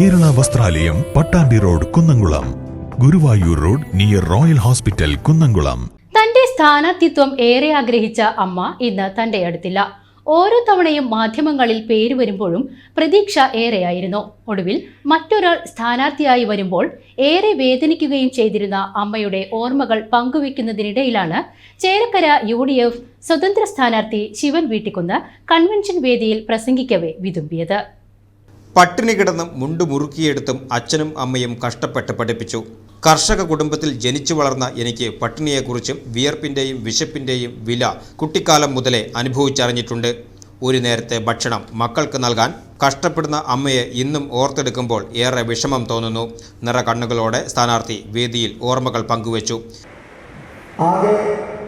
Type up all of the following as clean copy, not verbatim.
Kerala Vastralayam, Pattambi road, Kunnamkulam. Guruvayur road near royal hospital, Kunnamkulam. തന്റെ സ്ഥാനാർത്ഥിത്വം ഏറെ ആഗ്രഹിച്ച അമ്മ ഇന്ന് തന്റെ അടുത്തില്ല. ഓരോ തവണയും മാധ്യമങ്ങളിൽ പേര് വരുമ്പോഴും പ്രതീക്ഷ ഏറെയായിരുന്നു. ഒടുവിൽ മറ്റൊരാൾ സ്ഥാനാർത്ഥിയായി വരുമ്പോൾ ഏറെ വേദനിക്കുകയും ചെയ്തിരുന്ന അമ്മയുടെ ഓർമ്മകൾ പങ്കുവെക്കുന്നതിനിടയിലാണ് ചേലക്കര UDF സ്വതന്ത്ര സ്ഥാനാർത്ഥി ശിവൻ വീട്ടിക്കുന്ന് കൺവെൻഷൻ വേദിയിൽ പ്രസംഗിക്കവേ വിതുമ്പിയത്. പട്ടിണി കിടന്നും മുണ്ടു മുറുക്കിയെടുത്തും അച്ഛനും അമ്മയും കഷ്ടപ്പെട്ട് പഠിപ്പിച്ചു. കർഷക കുടുംബത്തിൽ ജനിച്ചു വളർന്ന എനിക്ക് പട്ടിണിയെക്കുറിച്ചും വിയർപ്പിൻ്റെയും വിശപ്പിൻ്റെയും വില കുട്ടിക്കാലം മുതലേ അനുഭവിച്ചറിഞ്ഞിട്ടുണ്ട്. ഒരു നേരത്തെ ഭക്ഷണം മക്കൾക്ക് നൽകാൻ കഷ്ടപ്പെടുന്ന അമ്മയെ ഇന്നും ഓർത്തെടുക്കുമ്പോൾ ഏറെ വിഷമം തോന്നുന്നു. നിറകണ്ണുകളോടെ സ്ഥാനാർത്ഥി വേദിയിൽ ഓർമ്മകൾ പങ്കുവച്ചു. ആകെ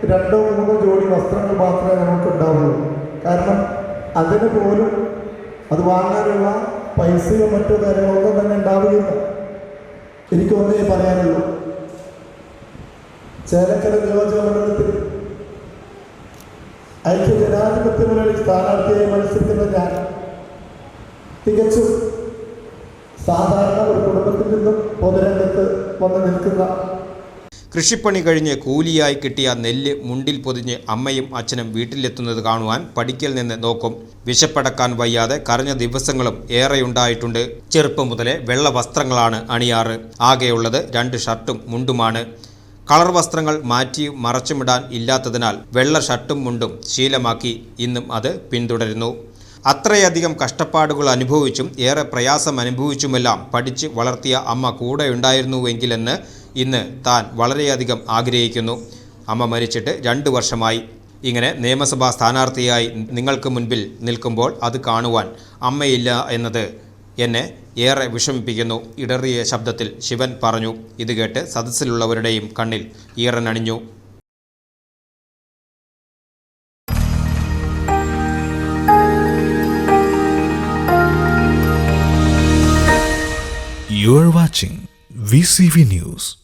2-3 ജോഡി വസ്ത്രങ്ങൾ മാത്രമേ നമുക്കുണ്ടാവുള്ളൂ. കാരണം അതിന് പോലും അത് വാങ്ങാനുള്ള പൈസയോ മറ്റോ കാര്യങ്ങളൊന്നും തന്നെ ഉണ്ടാവുകയില്ല. എനിക്കൊന്നേ പറയാനുള്ളൂ, ചേലക്കര നിയോജകമണ്ഡലത്തിൽ ഐക്യജനാധിപത്യ മുന്നണി സ്ഥാനാർത്ഥിയായി മത്സരിക്കുന്ന ഞാൻ തികച്ചും സാധാരണ ഒരു കുടുംബത്തിൽ നിന്നും പൊതുരംഗത്ത് വന്ന് നിൽക്കുന്ന, കൃഷിപ്പണി കഴിഞ്ഞ് കൂലിയായി കിട്ടിയ നെല്ല് മുണ്ടിൽ പൊതിഞ്ഞ് അമ്മയും അച്ഛനും വീട്ടിലെത്തുന്നത് കാണുവാൻ പടിക്കൽ നിന്ന് നോക്കും. വിശപ്പടക്കാൻ വയ്യാതെ കരഞ്ഞ ദിവസങ്ങളും ഏറെയുണ്ടായിട്ടുണ്ട്. ചെറുപ്പം മുതലേ വെള്ള വസ്ത്രങ്ങളാണ് അണിയാറ്. ആകെയുള്ളത് 2 ഷർട്ടും മുണ്ടുമാണ്. കളർ വസ്ത്രങ്ങൾ മാറ്റിയും മറച്ചുമിടാൻ ഇല്ലാത്തതിനാൽ വെള്ള ഷർട്ടും മുണ്ടും ശീലമാക്കി ഇന്നും അത് പിന്തുടരുന്നു. അത്രയധികം കഷ്ടപ്പാടുകൾ അനുഭവിച്ചും ഏറെ പ്രയാസം അനുഭവിച്ചുമെല്ലാം പഠിച്ച് വളർത്തിയ അമ്മ കൂടെയുണ്ടായിരുന്നുവെങ്കിലെന്ന് ഇന്ന് താൻ വളരെയധികം ആഗ്രഹിക്കുന്നു. അമ്മ മരിച്ചിട്ട് 2 വർഷമായി. ഇങ്ങനെ നിയമസഭാ സ്ഥാനാർത്ഥിയായി നിങ്ങൾക്ക് മുൻപിൽ നിൽക്കുമ്പോൾ അത് കാണുവാൻ അമ്മയില്ല എന്നത് എന്നെ ഏറെ വിഷമിപ്പിക്കുന്നു. ഇടറിയ ശബ്ദത്തിൽ ശിവൻ പറഞ്ഞു. ഇത് കേട്ട് സദസ്സിലുള്ളവരുടെയും കണ്ണിൽ ഈറനണിഞ്ഞു. You are watching VCV News.